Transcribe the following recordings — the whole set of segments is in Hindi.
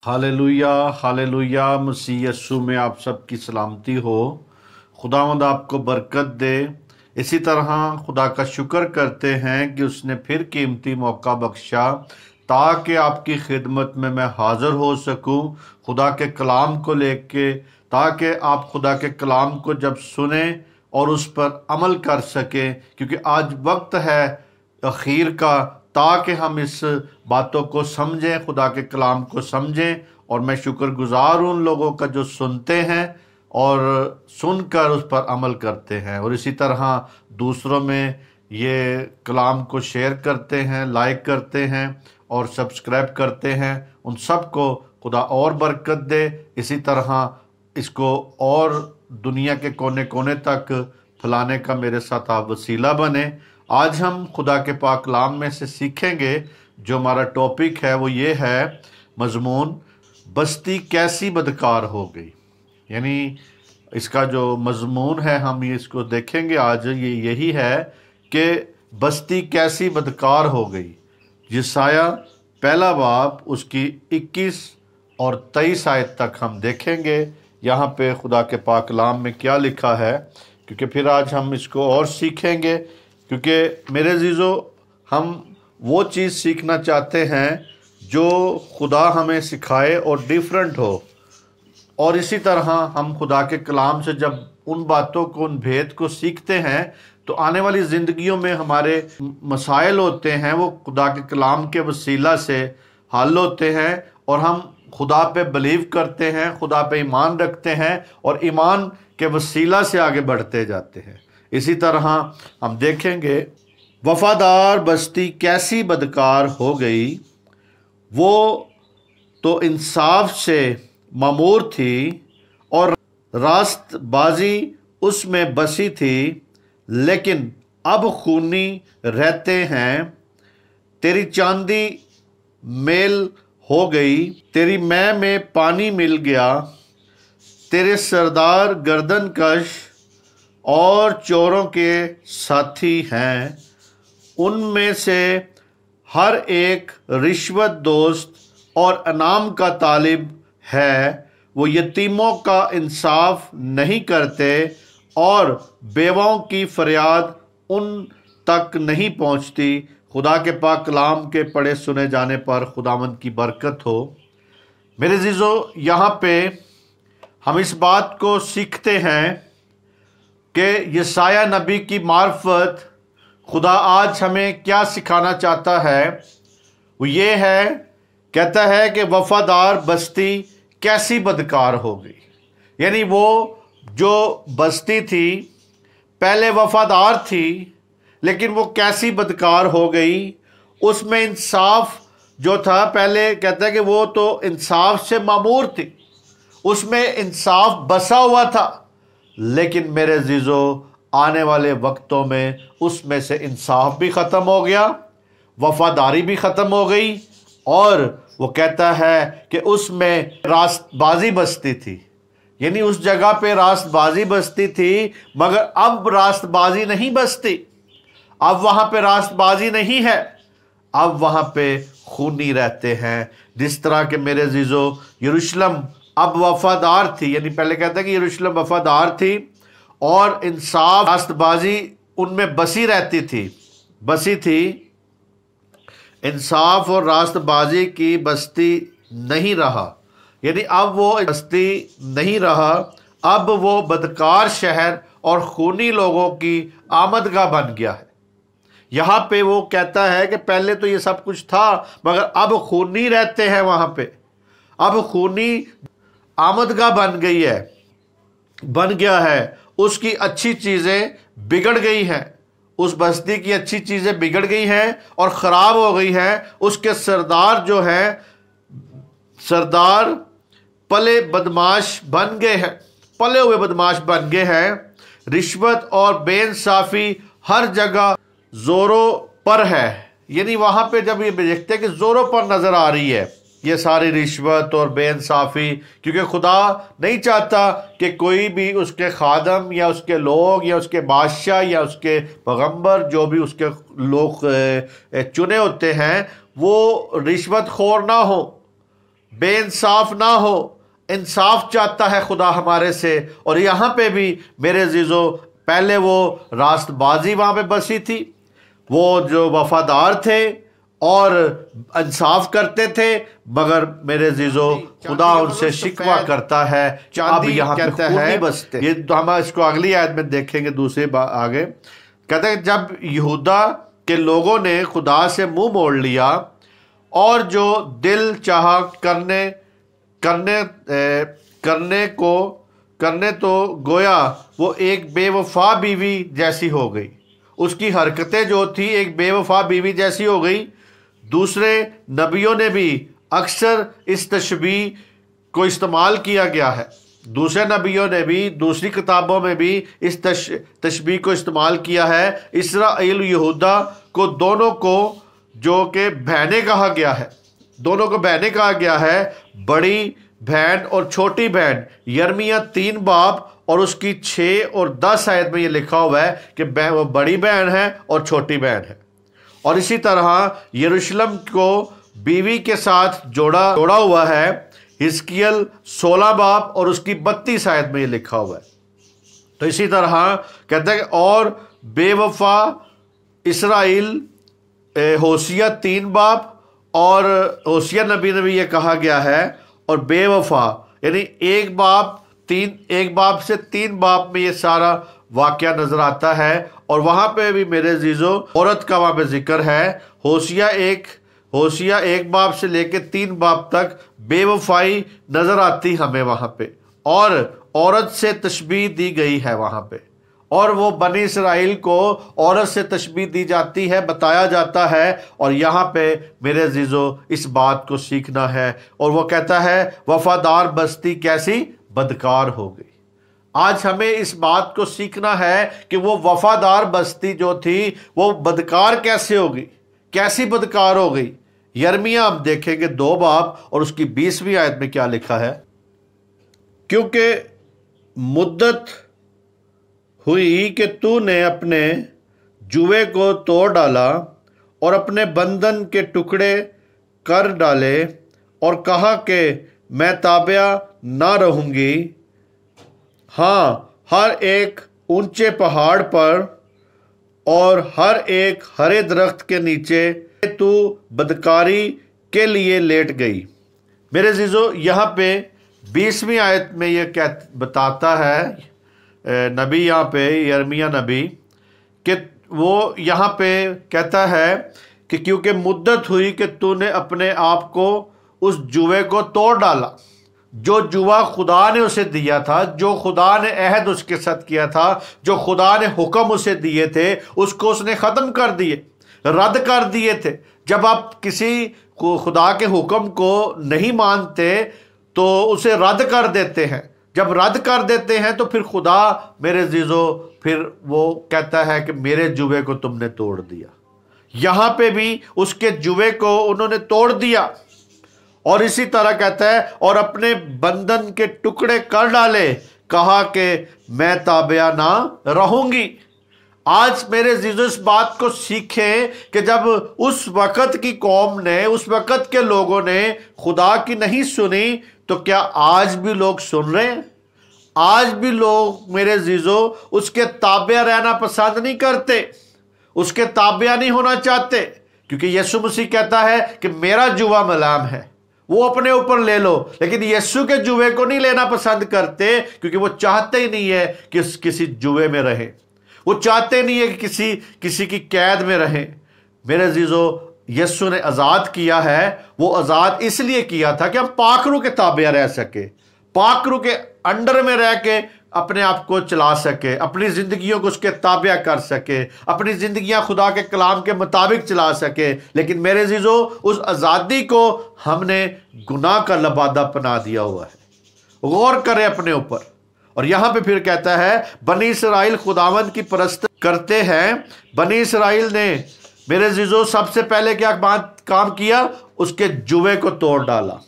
Hallelujah hallelujah. मसीह यस्सु में आप सबकी सलामती हो। खुदावंद आपको बरकत दे। इसी तरह खुदा का शुक्र करते हैं कि उसने फिर कीमती मौका बख्शा ताकि आपकी खिदमत में मैं हाज़िर हो सकूं खुदा के कलाम को लेके, ताकि आप खुदा के कलाम को जब सुने और उस पर अमल कर सकें, क्योंकि आज वक्त है अखीर का, ताकि हम इस बातों को समझें, खुदा के कलाम को समझें। और मैं शुक्रगुजार हूँ उन लोगों का जो सुनते हैं और सुनकर उस पर अमल करते हैं, और इसी तरह दूसरों में ये कलाम को शेयर करते हैं, लाइक करते हैं और सब्सक्राइब करते हैं। उन सब को खुदा और बरकत दे। इसी तरह इसको और दुनिया के कोने कोने तक फैलाने का मेरे साथ आप वसीला बने। आज हम खुदा के पाक कलाम में से सीखेंगे। जो हमारा टॉपिक है वो ये है, मजमून बस्ती कैसी बदकार हो गई। यानी इसका जो मजमून है हम ये इसको देखेंगे आज, ये यही है कि बस्ती कैसी बदकार हो गई। यशायाह पहला बाब उसकी 21 और 23 आयत तक हम देखेंगे यहाँ पे खुदा के पाक कलाम में क्या लिखा है, क्योंकि फिर आज हम इसको और सीखेंगे। क्योंकि मेरे अज़ीज़ों, हम वो चीज़ सीखना चाहते हैं जो खुदा हमें सिखाए और डिफरेंट हो। और इसी तरह हम खुदा के कलाम से जब उन बातों को, उन भेद को सीखते हैं, तो आने वाली ज़िंदगियों में हमारे मसाइल होते हैं वो खुदा के कलाम के वसीला से हल होते हैं, और हम खुदा पे बिलीव करते हैं, खुदा पे ईमान रखते हैं और ईमान के वसीला से आगे बढ़ते जाते हैं। इसी तरह हम देखेंगे, वफादार बस्ती कैसी बदकार हो गई। वो तो इंसाफ से मामूर थी और रास्तबाजी उसमें बसी थी, लेकिन अब खूनी रहते हैं। तेरी चांदी मेल हो गई, तेरी मैं में पानी मिल गया। तेरे सरदार गर्दनकश और चोरों के साथी हैं। उनमें से हर एक रिश्वत दोस्त और इनाम का तालिब है। वो यतीमों का इंसाफ नहीं करते और बेवाओं की फरियाद उन तक नहीं पहुंचती। खुदा के पाक कलाम के पढ़े सुने जाने पर खुदावंद की बरकत हो। मेरे अज़ीज़ों, यहाँ पे हम इस बात को सीखते हैं कि यशायाह नबी की मार्फत खुदा आज हमें क्या सिखाना चाहता है। वो ये है, कहता है कि वफादार बस्ती कैसी बदकार हो गई। यानी वो जो बस्ती थी पहले वफादार थी, लेकिन वो कैसी बदकार हो गई। उसमें इंसाफ जो था, पहले कहता है कि वो तो इंसाफ से मामूर थी, उसमें इंसाफ बसा हुआ था, लेकिन मेरे अज़ीज़ों, आने वाले वक्तों में उसमें से इंसाफ भी ख़त्म हो गया, वफादारी भी ख़त्म हो गई, और वो कहता है कि उसमें रास्तबाजी बसती थी। यानी उस जगह पे रास्तबाजी बसती थी, मगर अब रास्तबाजी नहीं बसती। अब वहाँ पे रास्तबाजी नहीं है, अब वहाँ पे खूनी रहते हैं। जिस तरह के मेरे अज़ीज़ों, यरूशलेम अब वफादार थी। यानी पहले कहता है कि यरूशलेम वफादार थी और इंसाफ, रास्तबाजी उनमें बसी रहती थी। इंसाफ और रास्तबाजी की बस्ती नहीं रहा। यानी अब वो बस्ती नहीं रहा, अब वो बदकार शहर और खूनी लोगों की आमदगाह बन गया है। यहाँ पे वो कहता है कि पहले तो ये सब कुछ था, मगर अब खूनी रहते हैं वहाँ पे। अब खूनी आमदगाह बन गया है। उसकी अच्छी चीज़ें बिगड़ गई हैं, उस बस्ती की अच्छी चीज़ें बिगड़ गई हैं और ख़राब हो गई हैं। उसके सरदार जो हैं, सरदार पले बदमाश बन गए हैं, पले हुए बदमाश बन गए हैं। रिश्वत और बेइंसाफ़ी हर जगह ज़ोरों पर है। यानी वहाँ पे जब ये देखते हैं कि ज़ोरों पर नज़र आ रही है ये सारी रिश्वत और बेइंसाफ़ी, क्योंकि खुदा नहीं चाहता कि कोई भी उसके खादम या उसके लोग या उसके बादशाह या उसके पैगंबर, जो भी उसके लोग चुने होते हैं, वो रिश्वत खोर ना हो। बेइंसाफ ना हो, इंसाफ चाहता है खुदा हमारे से। और यहाँ पे भी मेरे अजीजों, पहले वो रास्तबाजी वहाँ पे बसी थी, वो जो वफादार थे और इंसाफ करते थे, मगर मेरे अजीजों खुदा उनसे शिकवा करता है। अब यहाँ पे खून नहीं बसते। ये तो हम इसको अगली आयत में देखेंगे, दूसरे आगे कहते हैं जब यहूदा के लोगों ने खुदा से मुंह मोड़ लिया और जो दिल चाहा करने तो गोया वो एक बेवफा बीवी जैसी हो गई। उसकी हरकतें जो थी एक बेवफा बीवी जैसी हो गई। दूसरे नबियों ने भी अक्सर इस तशबीह को इस्तेमाल किया गया है, दूसरे नबियों ने भी दूसरी किताबों में भी इस तशबीह को इस्तेमाल किया है। इसराइल यहूदा को दोनों को जो कि बहनें कहा गया है, दोनों को बहनें कहा गया है, बड़ी बहन और छोटी बहन। यिर्मयाह 3 बाब और उसकी 6 और 10 आयत में ये लिखा हुआ है कि वो बड़ी बहन है और छोटी बहन है। और इसी तरह यरूशलेम को बीवी के साथ जोड़ा हुआ है। हिजकिय्याह 16 बाब और उसकी 32 आयत में ये लिखा हुआ है। तो इसी तरह कहते हैं और बेवफा इसराइल, होशिया 3 बाब और होशिया नबी ने भी ये कहा गया है। और बेवफा यानी एक बाब से 3 बाब में ये सारा वाकया नजर आता है। और वहां पे भी मेरे अजीजों औरत का वहां पे जिक्र है। होशिया एक बाब से लेके 3 बाब तक बेवफाई नजर आती हमें वहां पे, और औरत से तशबीह दी गई है वहां पे, और वो बनी इसराइल को औरत से तशबीह दी जाती है, बताया जाता है। और यहाँ पे मेरे अजीजों इस बात को सीखना है। और वो कहता है वफादार बस्ती कैसी बदकार हो गई। आज हमें इस बात को सीखना है कि वो वफादार बस्ती जो थी वो बदकार कैसे हो गई, कैसी बदकार हो गई। यिर्मयाह हम देखेंगे 2 बाब और उसकी 20वीं आयत में क्या लिखा है। क्योंकि मुद्दत हुई कि तूने अपने जुए को तोड़ डाला और अपने बंधन के टुकड़े कर डाले और कहा कि मैं ताबिया ना रहूंगी। हाँ, हर एक ऊंचे पहाड़ पर और हर एक हरे दरख्त के नीचे तू बदकारी के लिए लेट गई। मेरे अजीजों, यहाँ पे 20वीं आयत में ये बताता है नबी, यहाँ पे यिर्मयाह नबी, कि वो यहाँ पे कहता है कि क्योंकि मुद्दत हुई कि तूने अपने आप को उस जुए को तोड़ डाला, जो जुआ खुदा ने उसे दिया था, जो खुदा ने अहद उसके साथ किया था, जो खुदा ने हुक्म उसे दिए थे, उसको उसने ख़त्म कर दिए, रद्द कर दिए थे। जब आप किसी खुदा के हुक्म को नहीं मानते तो उसे रद्द कर देते हैं। जब रद्द कर देते हैं तो फिर खुदा मेरे अजीजों फिर वो कहता है कि मेरे जुए को तुमने तोड़ दिया। यहां पे भी उसके जुए को उन्होंने तोड़ दिया। और इसी तरह कहता है और अपने बंधन के टुकड़े कर डाले, कहा कि मैं ताबिया ना रहूंगी। आज मेरे अजीजों इस बात को सीखें कि जब उस वक़्त की कौम ने, उस वक़्त के लोगों ने खुदा की नहीं सुनी, तो क्या आज भी लोग सुन रहे हैं? आज भी लोग मेरे अजीजों उसके ताबिया रहना पसंद नहीं करते, उसके ताबिया नहीं होना चाहते, क्योंकि यीशु मसीह कहता है कि मेरा जुआ मलाम है, वो अपने ऊपर ले लो। लेकिन यीशु के जुए को नहीं लेना पसंद करते, क्योंकि वो चाहते ही नहीं है कि किसी जुए में रहे, वो चाहते नहीं है कि किसी की कैद में रहे। मेरे अजीजों, यीशु ने आज़ाद किया है, वो आज़ाद इसलिए किया था कि हम पाकरू के ताबिया रह सके, पाकरू के अंडर में रह के अपने आप को चला सके, अपनी जिंदगियों को उसके ताबिया कर सके, अपनी जिंदगियां खुदा के कलाम के मुताबिक चला सके। लेकिन मेरे अजीजों, उस आज़ादी को हमने गुनाह का लबादा पना दिया हुआ है। गौर करें अपने ऊपर। और यहां पे फिर कहता है बनी इसराइल खुदावंद की परस्त करते हैं। बनी इसराइल ने मेरे अजीजों सबसे पहले क्या काम किया? उसके जुए को तोड़ डाला,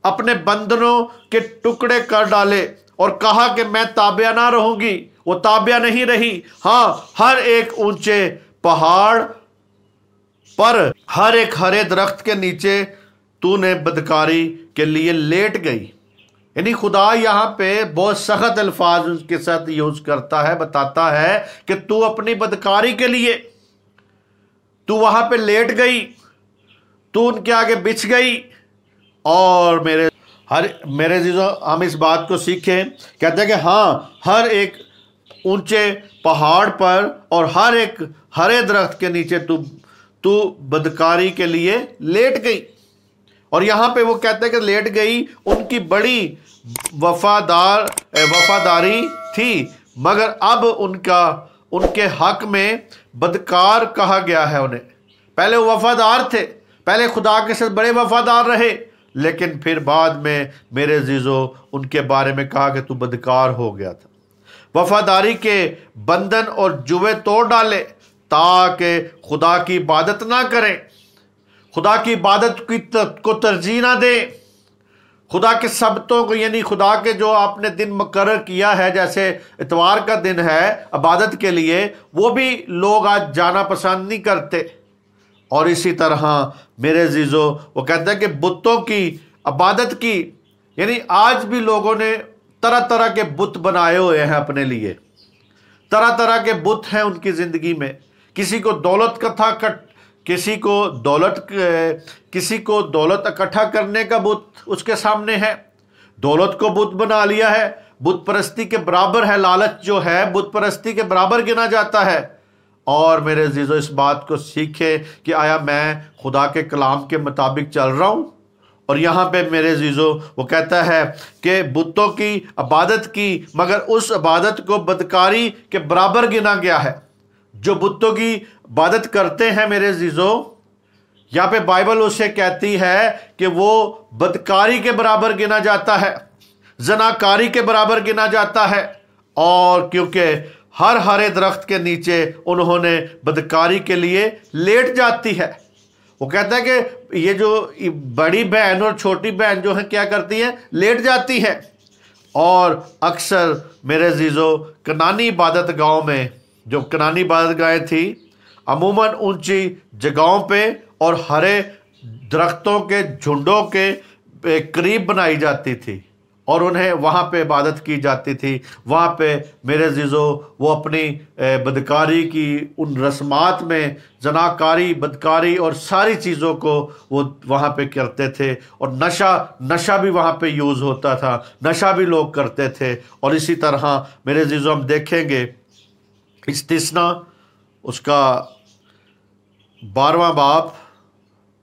अपने बंधनों के टुकड़े कर डाले और कहा कि मैं ताबिया ना रहूंगी। वो ताबिया नहीं रही। हाँ, हर एक ऊंचे पहाड़ पर, हर एक हरे दरख्त के नीचे तूने बदकारी के लिए लेट गई। यानी खुदा यहाँ पे बहुत सख्त अल्फाज उसके साथ यूज करता है, बताता है कि तू अपनी बदकारी के लिए तू वहां पे लेट गई, तू उनके आगे बिछ गई। और मेरे जीजो, हम इस बात को सीखें, कहते हैं कि हाँ, हर एक ऊंचे पहाड़ पर और हर एक हरे दरख्त के नीचे तू बदकारी के लिए लेट गई। और यहां पे वो कहते हैं कि लेट गई, उनकी बड़ी वफादारी थी, मगर अब उनके हक में बदकार कहा गया है उन्हें। पहले वो वफादार थे, पहले खुदा के साथ बड़े वफादार रहे, लेकिन फिर बाद में मेरे जीजो उनके बारे में कहा कि तू बदकार हो गया था। वफादारी के बंधन और जुए तोड़ डाले ताकि खुदा की इबादत ना करें, खुदा की इबादत को तरजीह ना दें, खुदा के सबतों को, यानी खुदा के जो आपने दिन मुकर्रर किया है, जैसे इतवार का दिन है इबादत के लिए, वो भी लोग आज जाना पसंद नहीं करते। और इसी तरह मेरे जीजो वो कहते हैं कि बुतों की इबादत की, यानी आज भी लोगों ने तरह तरह के बुत बनाए हुए हैं अपने लिए, तरह तरह के बुत हैं उनकी जिंदगी में। किसी को दौलत इकट्ठा करने का बुत उसके सामने है, दौलत को बुत बना लिया है, बुत परस्ती के बराबर है। लालच जो है बुत परस्ती के बराबर गिना जाता है। और मेरे अजीजों, इस बात को सीखे कि आया मैं खुदा के कलाम के मुताबिक चल रहा हूं। और यहाँ पे मेरे अजीजों वो कहता है कि बुतों की इबादत की, मगर उस इबादत को बदकारी के बराबर गिना गया है। जो बुतों की इबादत करते हैं मेरे अजीजों, यहाँ पे बाइबल उसे कहती है कि वो बदकारी के बराबर गिना जाता है, जनाकारी के बराबर गिना जाता है। और क्योंकि हर हरे दरख्त के नीचे उन्होंने बदकारी के लिए लेट जाती है। वो कहता है कि ये जो बड़ी बहन और छोटी बहन जो है क्या करती है, लेट जाती है। और अक्सर मेरे अजीजों कनानी इबादत गांव में, जो कनानी इबादत गाहें थी, अमूमन ऊंची जगहों पे और हरे दरख्तों के झुंडों के करीब बनाई जाती थी और उन्हें वहाँ पे इबादत की जाती थी। वहाँ पे मेरे अजीजों वो अपनी बदकारी की उन रस्मात में जनाकारी, बदकारी और सारी चीज़ों को वो वहाँ पे करते थे। और नशा भी वहाँ पे यूज़ होता था, नशा भी लोग करते थे। और इसी तरह मेरे अजीजों हम देखेंगे इस्तिस्ना उसका 12वां बाब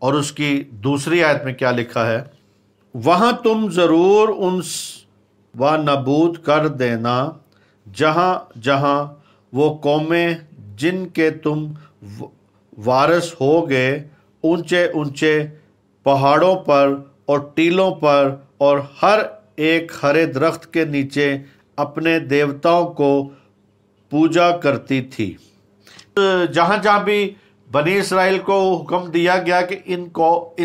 और उसकी दूसरी आयत में क्या लिखा है, वहाँ तुम ज़रूर उन व नबूद कर देना जहाँ जहाँ वो कौमें जिनके तुम वारिस होगे ऊंचे ऊंचे पहाड़ों पर और टीलों पर और हर एक हरे दरख्त के नीचे अपने देवताओं को पूजा करती थी। जहाँ जहाँ भी बनी इस्राएल को हुक्म दिया गया कि इन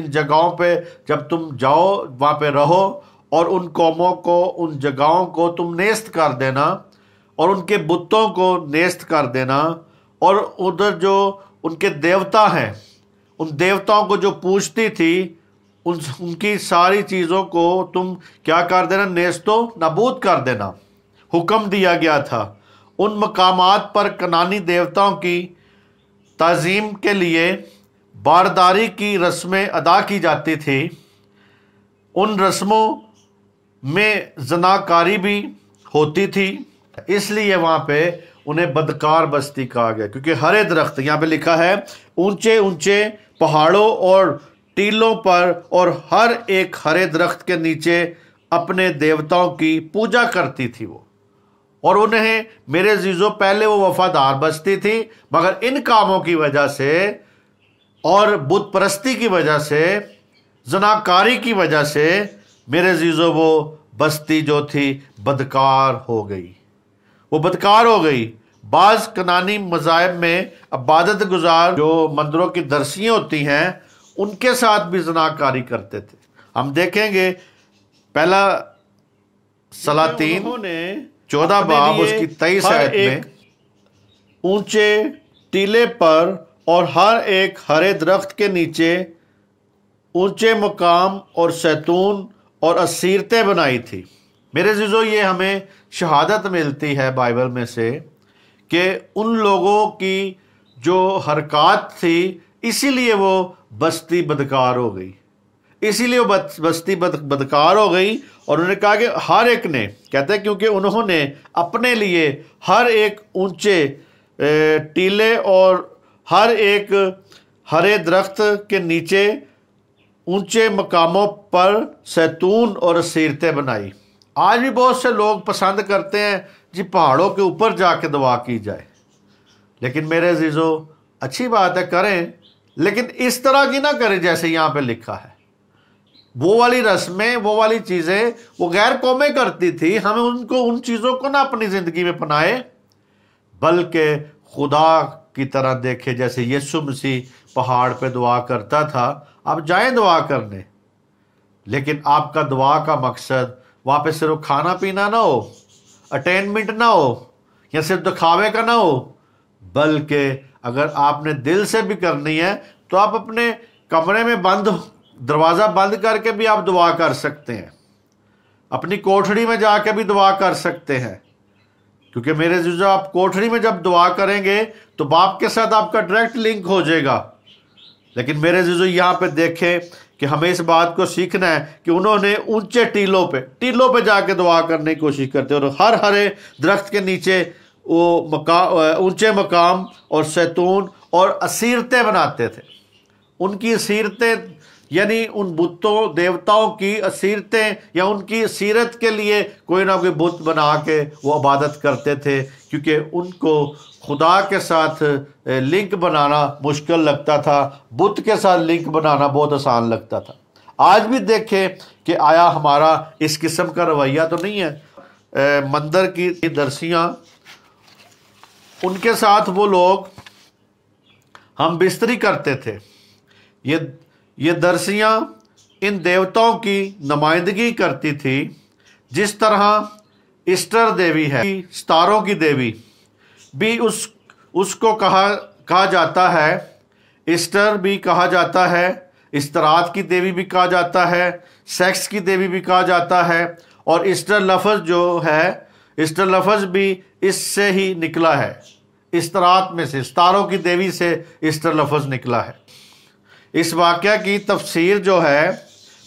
जगहों पे जब तुम जाओ वहाँ पे रहो और उन कौमों को, उन जगहों को तुम नेस्त कर देना और उनके बुतों को नेस्त कर देना। और उधर जो उनके देवता हैं, उन देवताओं को जो पूजती थी, उनकी सारी चीज़ों को तुम क्या कर देना, नेस्तो नाबूद कर देना, हुक्म दिया गया था। उन मकामात पर कनानी देवताओं की ताज़ीम के लिए बारदारी की रस्में अदा की जाती थी। उन रस्मों में जनाकारी भी होती थी, इसलिए वहाँ पे उन्हें बदकार बस्ती कहा गया, क्योंकि हरे दरख्त, यहाँ पे लिखा है, ऊंचे ऊंचे पहाड़ों और टीलों पर और हर एक हरे दरख्त के नीचे अपने देवताओं की पूजा करती थी वो। और उन्हें मेरे अजीजों पहले वो वफादार बस्ती थी, मगर इन कामों की वजह से और बुत परस्ती की वजह से, जनाकारी की वजह से मेरे अजीजों वो बस्ती जो थी बदकार हो गई, वो बदकार हो गई। बाज़ कनानी मज़ाहिब में इबादत गुजार जो मंदिरों की दरसियाँ होती हैं उनके साथ भी जनाकारी करते थे। हम देखेंगे पहला सलातीन ने 14 बाब उसकी 23 आयत में, ऊंचे टीले पर और हर एक हरे दरख्त के नीचे ऊंचे मकाम और सैतून और असीरतें बनाई थी। मेरे अज़ीज़ों, ये हमें शहादत मिलती है बाइबल में से कि उन लोगों की जो हरकत थी, इसीलिए वो बस्ती बदकार हो गई, इसीलिए वो बस्ती बदकार हो गई। और उन्होंने कहा कि हर एक ने, कहते हैं क्योंकि उन्होंने अपने लिए हर एक ऊंचे टीले और हर एक हरे दरख्त के नीचे ऊंचे मकामों पर सैतून और असीरतें बनाई। आज भी बहुत से लोग पसंद करते हैं जी पहाड़ों के ऊपर जाके दुआ की जाए, लेकिन मेरे अजीज़ों, अच्छी बात है करें, लेकिन इस तरह की ना करें जैसे यहाँ पे लिखा है। वो वाली रस्में, वो वाली चीज़ें वो गैर कौमें करती थी, हमें उन चीज़ों को ना अपनी ज़िंदगी में अपनाए, बल्कि खुदा की तरह देखे। जैसे यीशु मसीह पहाड़ पे दुआ करता था, आप जाएं दुआ करने, लेकिन आपका दुआ का मकसद वहाँ पे सिर्फ खाना पीना ना हो, अटेनमेंट ना हो, या सिर्फ दिखावे का ना हो, बल्कि अगर आपने दिल से भी करनी है तो आप अपने कमरे में दरवाज़ा बंद करके भी आप दुआ कर सकते हैं, अपनी कोठरी में जाके भी दुआ कर सकते हैं। क्योंकि मेरे अज़ीज़ों, आप कोठरी में जब दुआ करेंगे तो बाप के साथ आपका डायरेक्ट लिंक हो जाएगा। लेकिन मेरे अज़ीज़ों, यहाँ पे देखें कि हमें इस बात को सीखना है कि उन्होंने ऊंचे टीलों पे जाके दुआ करने की कोशिश करते और हर हरे दरख्त के नीचे वो ऊंचे मकाम और सैतून और असीरतें बनाते थे। उनकी असीरतें यानी उन बुतों देवताओं की असीरतें, या उनकी सीरत के लिए कोई ना कोई बुत बना के वो इबादत करते थे, क्योंकि उनको खुदा के साथ लिंक बनाना मुश्किल लगता था, बुत के साथ लिंक बनाना बहुत आसान लगता था। आज भी देखें कि आया हमारा इस किस्म का रवैया तो नहीं है। मंदिर की दरसियाँ, उनके साथ वो लोग हम बिस्तरी करते थे। ये दरसियाँ इन देवताओं की नुमाइंदगी करती थी। जिस तरह ईस्टर देवी है, सितारों की देवी भी उसको कहा जाता है, ईस्टर भी कहा जाता है, इस्तरात की देवी भी कहा जाता है, सेक्स की देवी भी कहा जाता है। और ईस्टर लफ्ज़ जो है, ईस्टर लफ्ज़ भी इससे ही निकला है, इस्तरात में से, सितारों की देवी से ईस्टर लफ्ज़ निकला है। इस वाक़या की तफसीर जो है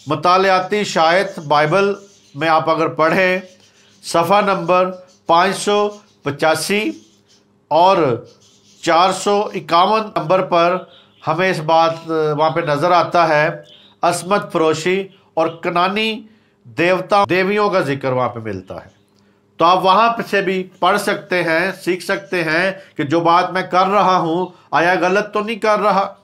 मुतालियाती शायत बाइबल में आप अगर पढ़ें, सफ़ा नंबर 585 और 451 नंबर पर हमें इस बात वहाँ पे नज़र आता है। असमत फरोशी और कनानी देवियों का जिक्र वहाँ पे मिलता है। तो आप वहाँ से भी पढ़ सकते हैं, सीख सकते हैं कि जो बात मैं कर रहा हूँ आया गलत तो नहीं कर रहा।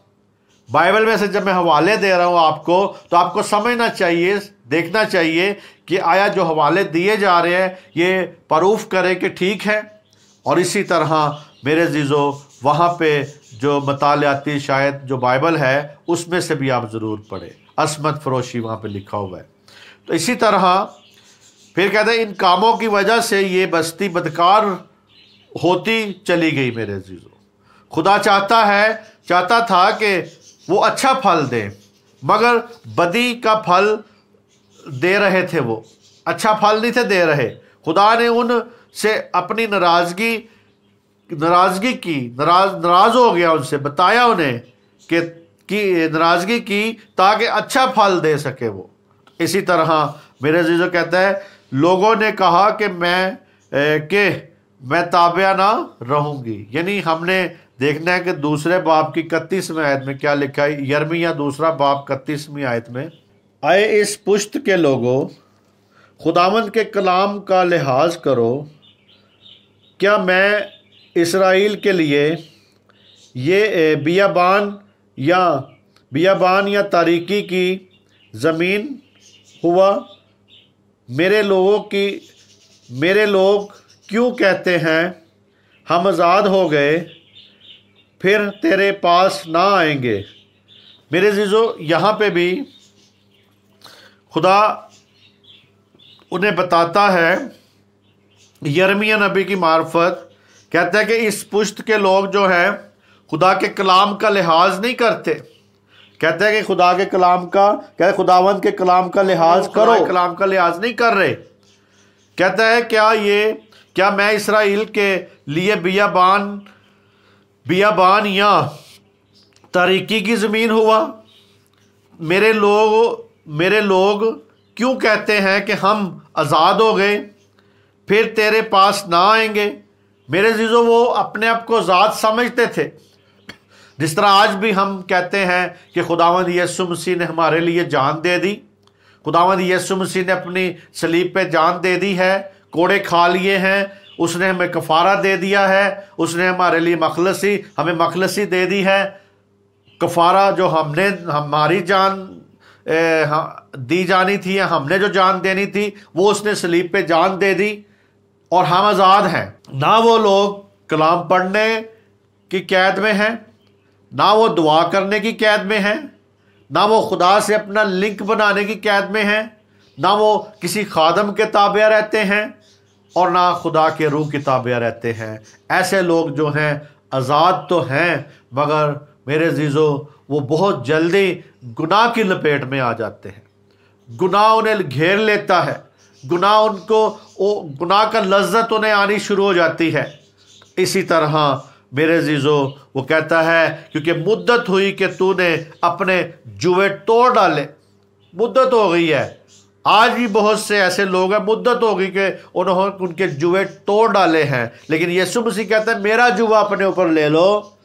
बाइबल में से जब मैं हवाले दे रहा हूँ आपको, तो आपको समझना चाहिए, देखना चाहिए कि आया जो हवाले दिए जा रहे हैं ये प्रूफ करे कि ठीक है। और इसी तरह मेरे अज़ीज़ों, वहाँ पे जो मुतालियाती शायद जो बाइबल है उसमें से भी आप ज़रूर पढ़ें। असमत फरोशी वहाँ पे लिखा हुआ है। तो इसी तरह फिर कहते हैं इन कामों की वजह से ये बस्ती बदकार होती चली गई। मेरे अज़ीज़ों, खुदा चाहता था कि वो अच्छा फल दे, मगर बदी का फल दे रहे थे, वो अच्छा फल नहीं थे दे रहे। खुदा ने उनसे अपनी नाराज़गी की, नाराज़ हो गया उनसे, बताया उन्हें कि नाराज़गी की ताकि अच्छा फल दे सके वो। इसी तरह मेरे अज़ीज़ों कहता है, लोगों ने कहा कि मैं ताबिया ना रहूँगी। यानी हमने देखना है कि दूसरे बाब की 31वीं आयत में क्या लिखा है। यिर्मयाह दूसरा बाब 31वीं आयत में, आए इस पुश्त के लोगों, खुदावंद के कलाम का लिहाज करो, क्या मैं इसराइल के लिए ये बियाबान या तारीकी की ज़मीन हुआ। मेरे लोग क्यों कहते हैं हम आज़ाद हो गए, फिर तेरे पास ना आएंगे। मेरे अज़ीज़ों, यहाँ पे भी खुदा उन्हें बताता है, यिर्मयाह नबी की मार्फत कहता है कि इस पुश्त के लोग जो हैं खुदा के कलाम का लिहाज नहीं करते। कहते हैं कि खुदा के कलाम का, कहते खुदावंद के कलाम का लिहाज करो, कलाम का लिहाज नहीं कर रहे। कहता है क्या मैं इसराइल के लिए बियाबान या तारीकी की ज़मीन हुआ? मेरे लोग क्यों कहते हैं कि हम आज़ाद हो गए, फिर तेरे पास ना आएंगे? मेरे अज़ीज़ों, वो अपने आप को आज़ाद समझते थे, जिस तरह आज भी हम कहते हैं कि खुदावंद यीशु मसीह ने हमारे लिए जान दे दी। खुदावंद यीशु मसीह ने अपनी सलीब पे जान दे दी है, कोड़े खा लिए हैं, उसने हमें कफ़ारा दे दिया है, उसने हमारे लिए हमें मखलसी दे दी है। कफ़ारा जो हमारी जान दी जानी थी, या हमने जो जान देनी थी, वो उसने सलीब पे जान दे दी और हम आज़ाद हैं। ना वो लोग कलाम पढ़ने की कैद में हैं, ना वो दुआ करने की कैद में हैं, ना वो खुदा से अपना लिंक बनाने की कैद में हैं, ना वो किसी खादम के ताबिया रहते हैं, और ना खुदा के रूह की ताबिया रहते हैं। ऐसे लोग जो हैं आज़ाद तो हैं, मगर मेरे अज़ीज़ों, वो बहुत जल्दी गुनाह की लपेट में आ जाते हैं। गुनाह उन्हें घेर लेता है, गुनाह का लज्जत उन्हें आनी शुरू हो जाती है। इसी तरह मेरे अज़ीज़ों, वो कहता है क्योंकि मुद्दत हुई कि तूने अपने जुए तोड़ डाले। मुद्दत हो गई है। आज भी बहुत से ऐसे लोग हैं, मुद्दत हो गई कि उन्होंने उनके जुए तोड़ डाले हैं, लेकिन यीशु मसीह कहता है मेरा जुआ अपने ऊपर ले लो,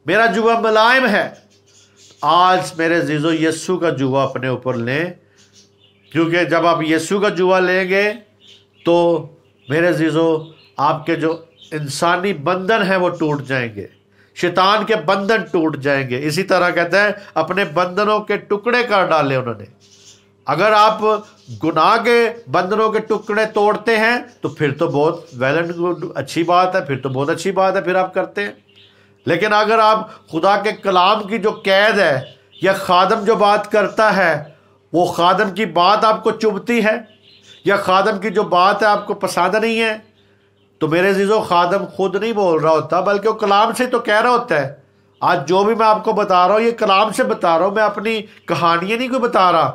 मेरा जुआ मुलायम है। आज मेरे अज़ीज़ों, यीशु का जुआ अपने ऊपर लें, क्योंकि जब आप यीशु का जुआ लेंगे तो मेरे अज़ीज़ों, आपके जो इंसानी बंधन है वो टूट जाएंगे, शैतान के बंधन टूट जाएंगे। इसी तरह कहता है अपने बंधनों के टुकड़े कर डाले उन्होंने। अगर आप गुनाह के बंधनों के टुकड़े तोड़ते हैं तो फिर तो बहुत वेल एंड गुड, अच्छी बात है, फिर तो बहुत अच्छी बात है, फिर आप करते हैं। लेकिन अगर आप खुदा के कलाम की जो कैद है, या खादम जो बात करता है, वो खादम की बात आपको चुभती है, या खादम की जो बात है आपको पसंद नहीं है, तो मेरे अज़ीज़ों, खादम खुद नहीं बोल रहा होता, बल्कि वो कलाम से तो कह रहा होता है। आज जो भी मैं आपको बता रहा हूँ, ये कलाम से बता रहा हूँ, मैं अपनी कहानियाँ नहीं कोई बता रहा,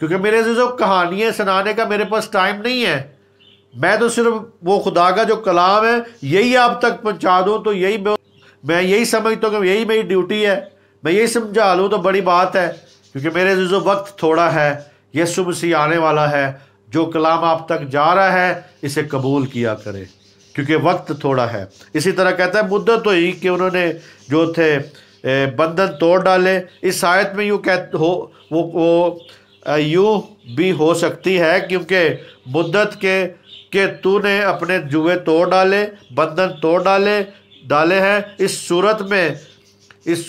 क्योंकि मेरे अज़ीज़ों, कहानियाँ सुनाने का मेरे पास टाइम नहीं है। मैं तो सिर्फ वो खुदा का जो कलाम है यही आप तक पहुँचा दूँ, तो मैं यही समझता हूँ कि यही मेरी ड्यूटी है। मैं यही समझा लूँ तो बड़ी बात है, क्योंकि मेरे अज़ीज़ों, वक्त थोड़ा है, यीशु मसीह आने वाला है। जो कलाम आप तक जा रहा है, इसे कबूल किया करें, क्योंकि वक्त थोड़ा है। इसी तरह कहता है मुद्दत तो ही कि उन्होंने जो थे बंधन तोड़ डाले। इस आयत में यूँ भी हो सकती है, क्योंकि मुद्दत के तूने अपने जुए तोड़ डाले, बंधन तोड़ डाले हैं। इस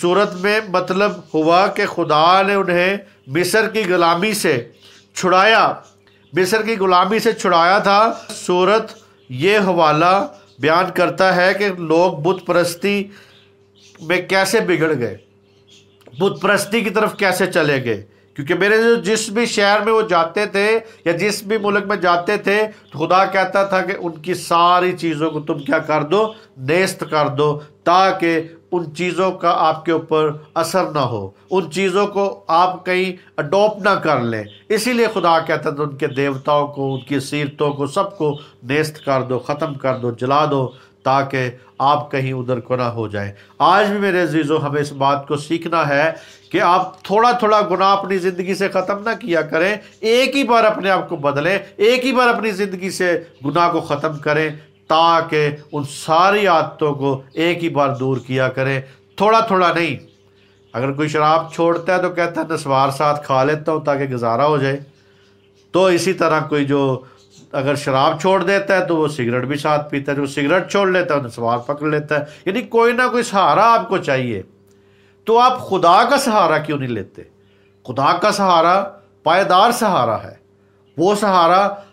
सूरत में मतलब हुआ कि खुदा ने उन्हें मिस्र की गुलामी से छुड़ाया था। सूरत ये हवाला बयान करता है कि लोग बुत परस्ती में कैसे बिगड़ गए, बुत परस्ती की तरफ कैसे चले गए। क्योंकि मेरे जिस भी शहर में वो जाते थे, या जिस भी मुल्क में जाते थे, तो खुदा कहता था कि उनकी सारी चीज़ों को तुम क्या कर दो, नेस्त कर दो, ताकि उन चीज़ों का आपके ऊपर असर ना हो, उन चीज़ों को आप कहीं अडॉप्ट ना कर लें। इसीलिए खुदा कहता था उनके देवताओं को, उनकी सीरतों को, सबको नेस्त कर दो, ख़त्म कर दो, जला दो, ताकि आप कहीं उधर को ना हो जाए। आज भी मेरे अज़ीज़ों, हमें इस बात को सीखना है कि आप थोड़ा थोड़ा गुनाह अपनी ज़िंदगी से ख़त्म ना किया करें। एक ही बार अपने आप को बदलें, एक ही बार अपनी ज़िंदगी से गुनाह को ख़त्म करें, ताकि उन सारी आदतों को एक ही बार दूर किया करें, थोड़ा थोड़ा नहीं। अगर कोई शराब छोड़ता है तो कहता है नस्वार साथ खा लेता हूँ ताकि गुजारा हो जाए। तो इसी तरह कोई जो अगर शराब छोड़ देता है तो वो सिगरेट भी साथ पीता है, जो सिगरेट छोड़ लेता है नस्वार पकड़ लेता है। यानी कोई ना कोई सहारा आपको चाहिए। तो आप खुदा का सहारा क्यों नहीं लेते? खुदा का सहारा पायदार सहारा है, वो सहारा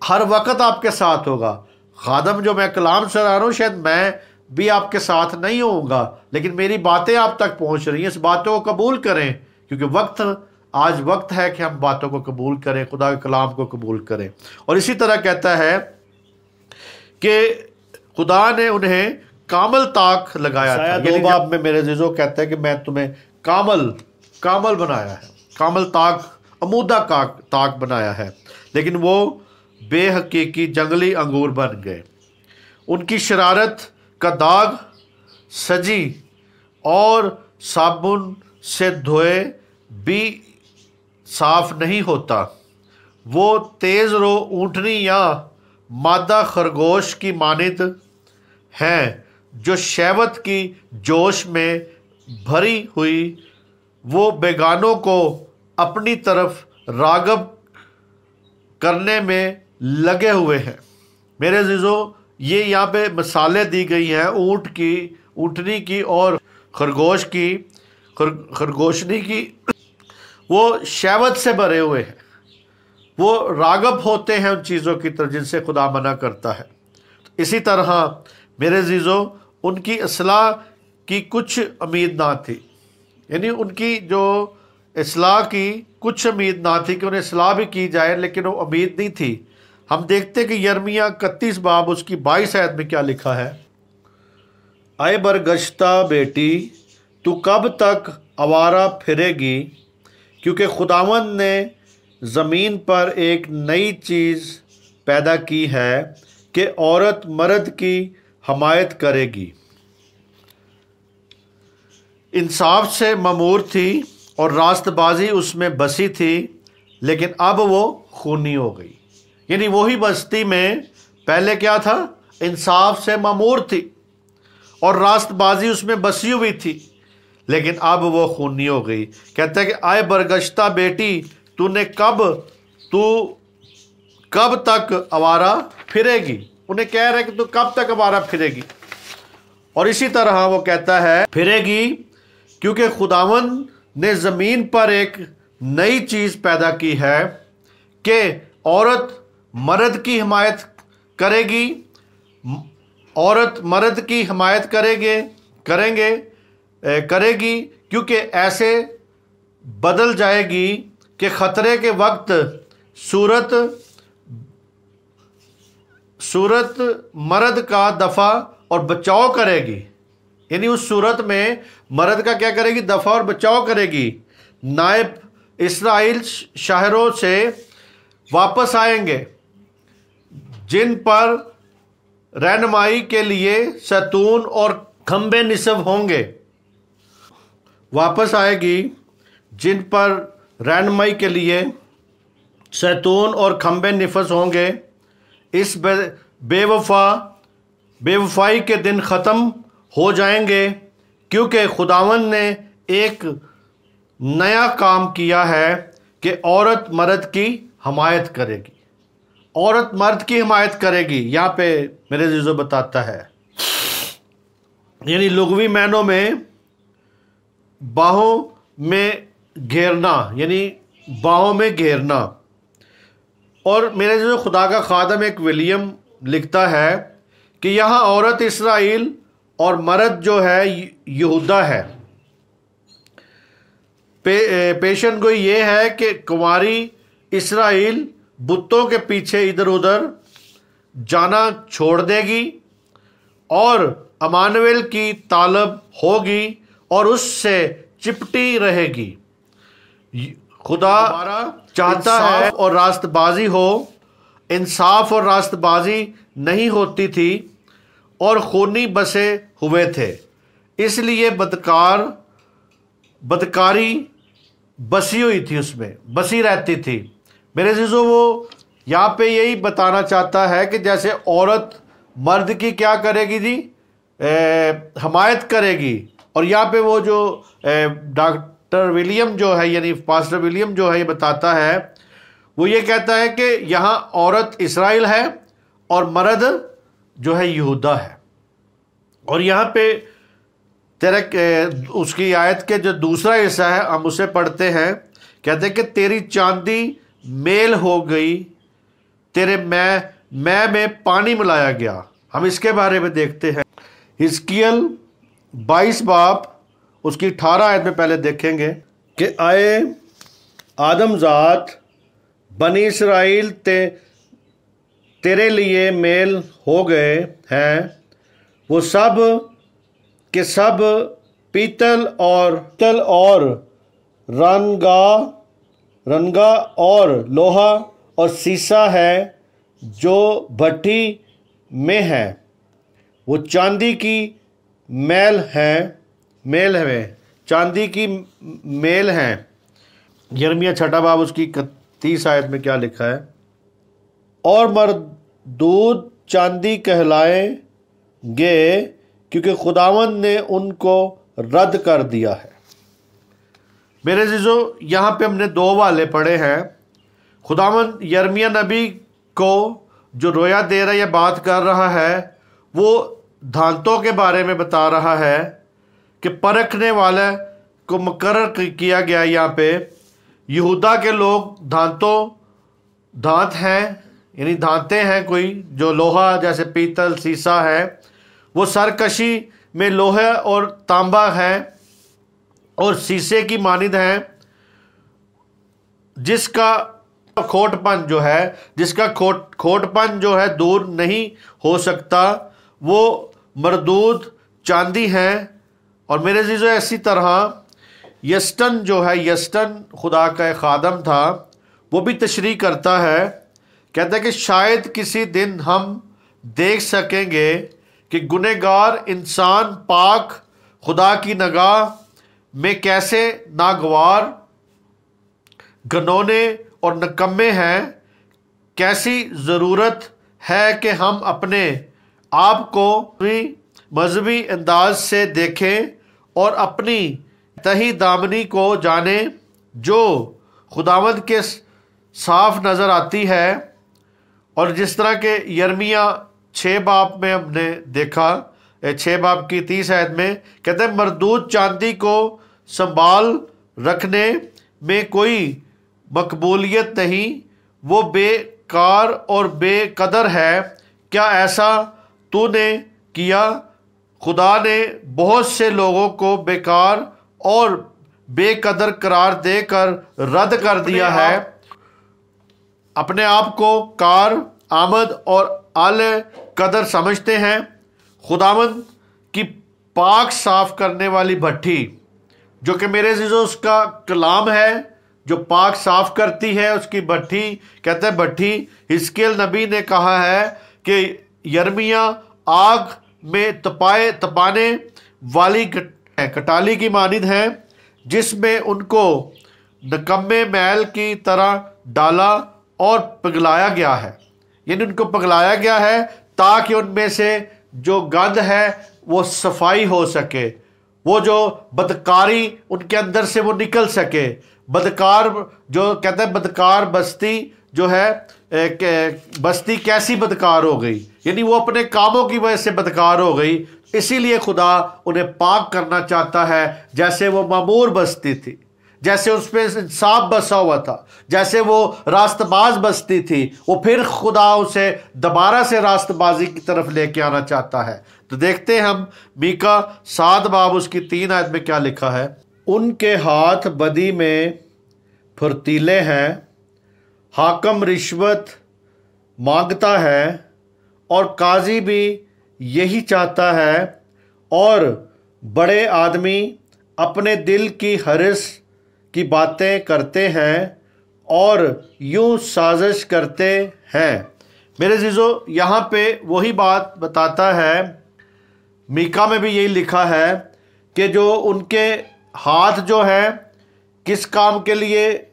हर वक्त आपके साथ होगा। खादम जो मैं कलाम सुना रहा हूँ, शायद मैं भी आपके साथ नहीं होऊंगा, लेकिन मेरी बातें आप तक पहुँच रही हैं। इस बातों को कबूल करें, क्योंकि आज वक्त है कि हम बातों को कबूल करें, खुदा के कलाम को कबूल करें। और इसी तरह कहता है कि खुदा ने उन्हें कामल ताक लगाया था। दो बाब में मेरे अज़ीज़ों कहता है कि मैं तुम्हें कामल कामल बनाया है, कामल ताक, अमूदा ताक बनाया है, लेकिन वो बेहकीकी जंगली अंगूर बन गए। उनकी शरारत का दाग सजी और साबुन से धोए भी साफ नहीं होता। वो तेज़ रो ऊँटनी या मादा खरगोश की मानित हैं जो शहवत की जोश में भरी हुई वो बेगानों को अपनी तरफ राग़ब करने में लगे हुए हैं। मेरे अज़ीज़ों, ये यहाँ पे मिसालें दी गई हैं ऊँट की, ऊँटनी की और खरगोश की, खरगोशनी की। वो शहवत से भरे हुए हैं, वो राग़ब होते हैं उन चीज़ों की तरफ जिनसे खुदा मना करता है। इसी तरह मेरे अज़ीज़ों, उनकी इस्लाह की कुछ उम्मीद ना थी, यानी उनकी जो इस्लाह की कुछ उम्मीद ना थी कि उन्हें इस्लाह भी की जाए, लेकिन वो उम्मीद नहीं थी। हम देखते कि यर्मिया 31 बाब उसकी 22 आयत में क्या लिखा है। आए बरगश्ता बेटी, तू कब तक आवारा फिरेगी, क्योंकि खुदावंद ने ज़मीन पर एक नई चीज़ पैदा की है कि औरत मर्द की हमायत करेगी। इंसाफ से ममूर थी और रास्तबाजी उसमें बसी थी, लेकिन अब वो खूनी हो गई। यानी वही बस्ती में पहले क्या था, इंसाफ से ममूर थी और रास्तबाजी उसमें बसी हुई थी, लेकिन अब वो खूनी हो गई। कहता है कि आए बरगश्ता बेटी, तू कब तक आवारा फिरेगी। उन्हें कह रहा है कि तू कब तक आवारा फिरेगी। और इसी तरह वो कहता है फिरेगी क्योंकि खुदावंद ने ज़मीन पर एक नई चीज़ पैदा की है कि औरत मर्द की हिमायत करेगी, औरत मर्द की हिमायत करेगी, क्योंकि ऐसे बदल जाएगी कि ख़तरे के वक्त सूरत मर्द का दफ़ा और बचाव करेगी। यानी उस सूरत में मर्द का क्या करेगी, दफ़ा और बचाव करेगी। नायब इस्राएल शहरों से वापस आएंगे जिन पर रहनुमाई के लिए सैतून और खंबे निस्ब होंगे। वापस आएगी जिन पर रहनुमाई के लिए सैतून और खंबे निफस होंगे। इस बेवफाई के दिन ख़त्म हो जाएंगे, क्योंकि खुदावंद ने एक नया काम किया है कि औरत मर्द की हिमायत करेगी। औरत मर्द की हिमायत करेगी, यहाँ पे मेरे अज़ीज़ों बताता है, यानी लुग़वी मैनों में बाहों में घेरना, यानी बाहों में घेरना। और मेरे जो खुदा का खादम एक विलियम लिखता है कि यहाँ औरत इस्राएल और मर्द जो है यहूदा है। पेशन गोई ये है कि कुंवारी इस्राएल बुतों के पीछे इधर उधर जाना छोड़ देगी और अमानुएल की तालब होगी और उससे चिपटी रहेगी। खुदा चाहता है और रास्तबाजी हो। इंसाफ और रास्तबाजी नहीं होती थी और खूनी बसे हुए थे, इसलिए बदकारी बसी हुई थी, उसमें बसी रहती थी। मेरे अज़ीज़ों, वो यहाँ पे यही बताना चाहता है कि जैसे औरत मर्द की क्या करेगी जी, हमायत करेगी। और यहाँ पे वो जो डॉक्टर विलियम जो है, यानी पास्टर विलियम जो है, ये बताता है, वो ये कहता है कि यहाँ औरत इस्राएल है और मर्द जो है यहूदा है। और यहाँ पे उसकी आयत के जो दूसरा हिस्सा है हम उसे पढ़ते हैं। कहते हैं कि तेरी चांदी मेल हो गई, तेरे मैं में पानी मिलाया गया। हम इसके बारे में देखते हैं। हिजकिय्याल 22 बाब उसकी 18 आयत में पहले देखेंगे कि आए आदमजात बनी इस्राएल तेरे लिए मेल हो गए हैं। वो सब के सब पीतल और रंगा और लोहा और सीसा है जो भट्टी में है, वो चांदी की मेल है, चांदी की मेल है। यिर्मयाह 6 बाब उसकी 31 आयत में क्या लिखा है? और मरदूद चांदी कहलाएंगे क्योंकि खुदावंद ने उनको रद्द कर दिया है। मेरे जीजो, यहाँ पे हमने 2 वाले पढ़े हैं। खुदावंद यिर्मयाह नबी को जो रोया दे रहा है या बात कर रहा है, वो धांतों के बारे में बता रहा है कि परखने वाले को मुकर्रर किया गया। यहाँ पे यहूदा के लोग धांत हैं, यानी धांते हैं, कोई जो लोहा जैसे पीतल सीसा है, वो सरकशी में लोहे और तांबा है और शीशे की मानिद है, जिसका खोटपन जो है दूर नहीं हो सकता, वो मरदूद चांदी है। और मेरे जीजो, ऐसी तरह यस्टन खुदा का एक खादम था, वो भी तशरीह करता है, कहता है कि शायद किसी दिन हम देख सकेंगे कि गुनहगार इंसान पाक खुदा की निगाह में कैसे नागवार, घिनौने और निकम्मे हैं। कैसी ज़रूरत है कि हम अपने आप को मजहबी अंदाज से देखें और अपनी तही दामनी को जाने जो खुदावंद के साफ नज़र आती है। और जिस तरह के यिर्मयाह 6 बाब में हमने देखा, 6 बाब की 30 आयत में कहते हैं, मरदूद चांदी को संभाल रखने में कोई मकबूलियत नहीं, वो बेकार और बेकदर है। क्या ऐसा तूने किया? खुदा ने बहुत से लोगों को बेकार और बेकदर करार देकर रद्द कर दिया है। अपने आप को कार आमद और आले कदर समझते हैं। खुदावंद की पाक साफ करने वाली भट्टी, जो कि मेरे जीजो उसका कलाम है, जो पाक साफ करती है, उसकी भट्टी कहते हैं भट्टी। हिजकिय्याह नबी ने कहा है कि यिर्मयाह आग में तपाने वाली कटाली की मानिद है, जिसमें उनको निकम्मे मैल की तरह डाला और पिघलाया गया है। यानी उनको पिघलाया गया है ताकि उनमें से जो गंद है वो सफाई हो सके, वो जो बदकारी उनके अंदर से वो निकल सके। बदकार जो कहते हैं, बदकार बस्ती जो है, बस्ती कैसी बदकार हो गई, यानी वो अपने कामों की वजह से बदकार हो गई। इसीलिए खुदा उन्हें पाक करना चाहता है। जैसे वो मामूर बस्ती थी, जैसे उस पर इंसाफ बसा हुआ था, जैसे वो रास्तबाज बस्ती थी, वो फिर खुदा उसे दोबारा से रास्तबाजी की तरफ लेके आना चाहता है। तो देखते हैं हम मीका 7 बाब उसकी 3 आयत में क्या लिखा है। उनके हाथ बदी में फुर्तीले हैं, हाकम रिश्वत मांगता है और काजी भी यही चाहता है, और बड़े आदमी अपने दिल की हर्ष की बातें करते हैं और यूं साजिश करते हैं। मेरे जीजो, यहाँ पे वही बात बताता है, मीका में भी यही लिखा है कि जो उनके हाथ जो है किस काम के लिए,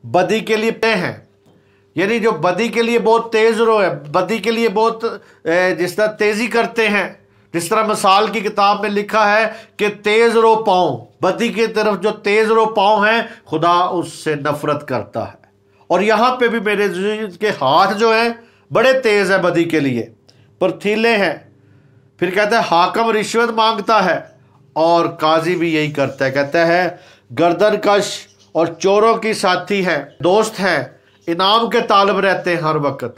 बदी के लिए पे हैं, यानी जो बदी के लिए बहुत तेज रो है, बदी के लिए बहुत जिस तरह तेजी करते हैं, जिस तरह मिसाल की किताब में लिखा है कि तेज रो पाँव, बदी की तरफ जो तेज रो पाँव हैं, खुदा उससे नफरत करता है। और यहाँ पे भी मेरे के हाथ जो हैं बड़े तेज है, बदी के लिए फुर्तीले हैं। फिर कहता है हाकम रिश्वत मांगता है और काजी भी यही करता है। कहता है गर्दन कश और चोरों की साथी है, दोस्त हैं, इनाम के तालब रहते हैं हर वक्त।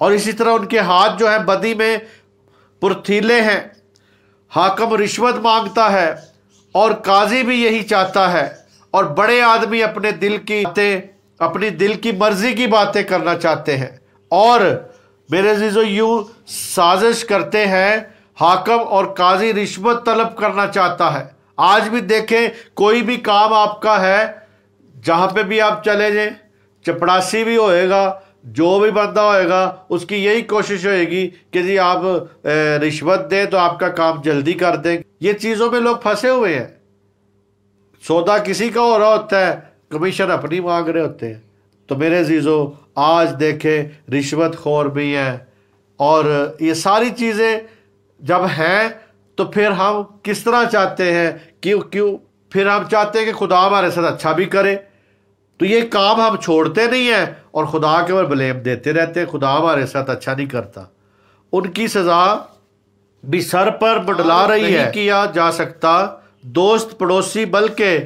और इसी तरह उनके हाथ जो है बदी में फुर्तीले हैं। हाकम रिश्वत मांगता है और काजी भी यही चाहता है, और बड़े आदमी अपने दिल की बातें, अपनी दिल की मर्जी की बातें करना चाहते हैं और मेरे जीजो यूं साजिश करते हैं। हाकम और काजी रिश्वत तलब करना चाहता है। आज भी देखें, कोई भी काम आपका है जहाँ पे भी आप चले जाएं, चपड़ासी भी होएगा, जो भी बंदा होएगा, उसकी यही कोशिश होएगी कि जी आप रिश्वत दें तो आपका काम जल्दी कर दें। ये चीज़ों में लोग फंसे हुए हैं। सौदा किसी का हो रहा होता है, कमीशन अपनी मांग रहे होते हैं। तो मेरे अजीज़ों, आज देखें रिश्वत खोर भी हैं, और ये सारी चीज़ें जब हैं तो फिर हम किस तरह चाहते हैं, क्यों फिर हम चाहते हैं कि खुदा हमारे साथ अच्छा भी करे। तो ये काम हम छोड़ते नहीं हैं और खुदा के ऊपर ब्लेम देते रहते हैं, खुदा हमारे साथ अच्छा नहीं करता। उनकी सज़ा भी सर पर मंडला रही है। किया जा सकता दोस्त पड़ोसी, बल्कि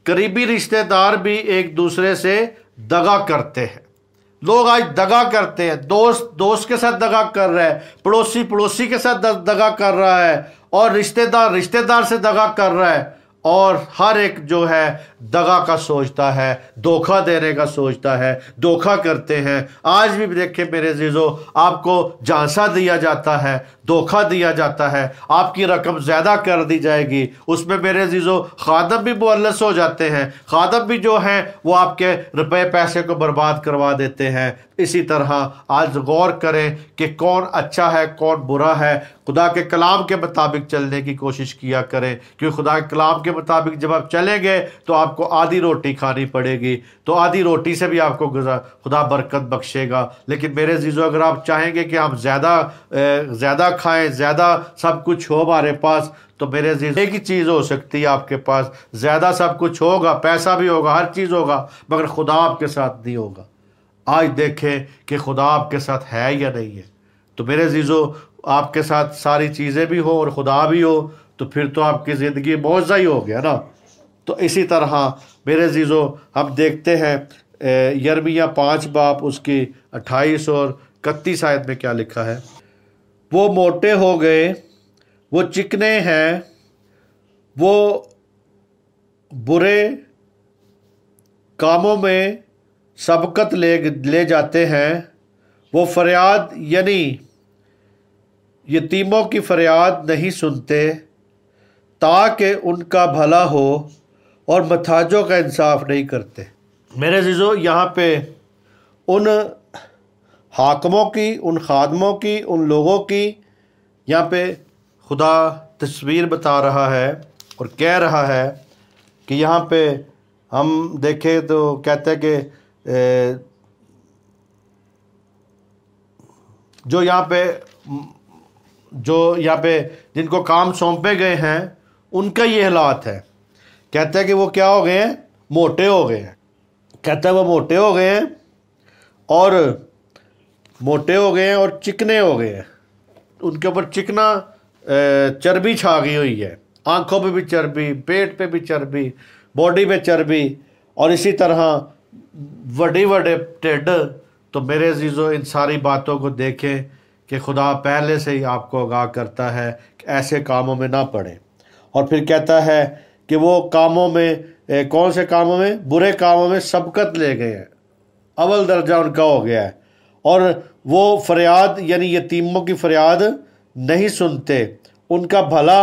करीबी रिश्तेदार भी एक दूसरे से दगा करते हैं। लोग आज दगा करते हैं, दोस्त दोस्त के साथ दगा कर रहा है, पड़ोसी पड़ोसी के साथ दगा कर रहा है, और रिश्तेदार रिश्तेदार से दगा कर रहा है, और हर एक जो है दगा का सोचता है, धोखा देने का सोचता है, धोखा करते हैं। आज भी देखें मेरे अजीजों, आपको झांसा दिया जाता है, धोखा दिया जाता है, आपकी रकम ज़्यादा कर दी जाएगी, उसमें मेरे अजीजों खादम भी मुअल्लस हो जाते हैं। खादम भी जो हैं वो आपके रुपए पैसे को बर्बाद करवा देते हैं। इसी तरह आज गौर करें कि कौन अच्छा है कौन बुरा है। खुदा के कलाम के मुताबिक चलने की कोशिश किया करें, क्योंकि खुदा के कलाम के मुताबिक जब आप चलेंगे तो आपको आधी रोटी खानी पड़ेगी, तो आधी रोटी से भी आपको खुदा बरकत बख्शेगा। लेकिन मेरे अजीज़ों, अगर आप चाहेंगे कि हम ज़्यादा खाएं, ज़्यादा सब कुछ हो हमारे पास, तो मेरे अजीज़ एक ही चीज़ हो सकती है आपके पास, ज़्यादा सब कुछ होगा, पैसा भी होगा, हर चीज़ होगा, मगर खुदा आपके साथ नहीं होगा। आज देखें कि खुदा आपके साथ है या नहीं है। तो मेरे अजीज़ों, आपके साथ सारी चीज़ें भी हो और खुदा भी हो, तो फिर तो आपकी ज़िंदगी मौज़ा ही हो गया ना। तो इसी तरह मेरे अजीज़ों, हम देखते हैं यिर्मयाह 5 बाब उसकी 28 और 31 आयत में क्या लिखा है। वो मोटे हो गए, वो चिकने हैं, वो बुरे कामों में सबकत ले जाते हैं, वो फरियाद यानी यतीमों की फरियाद नहीं सुनते, ताकि उनका भला हो, और मथाजों का इंसाफ नहीं करते। मेरे अजीज़ों, यहाँ पे उन हाकमों की, उन खादमों की, उन लोगों की यहाँ पे खुदा तस्वीर बता रहा है और कह रहा है कि यहाँ पे हम देखें तो कहते हैं कि जो यहाँ पे जिनको काम सौंपे गए हैं उनका ये हालात है। कहते हैं कि वो क्या हो गए हैं, मोटे हो गए हैं। कहता है वो मोटे हो गए हैं और चिकने हो गए हैं। उनके ऊपर चिकना चर्बी छा गई हुई है, आंखों पे भी चर्बी, पेट पे भी चर्बी, बॉडी पे चर्बी, और इसी तरह बड़े बड़े ढिड। तो मेरे अजीज़ों, इन सारी बातों को देखें कि खुदा पहले से ही आपको आगाह करता है कि ऐसे कामों में ना पड़े। और फिर कहता है कि वो कामों में कौन से कामों में, बुरे कामों में सबकत ले गए हैं, अव्वल दर्जा उनका हो गया है, और वो फरियाद यानी यतीमों की फरियाद नहीं सुनते, उनका भला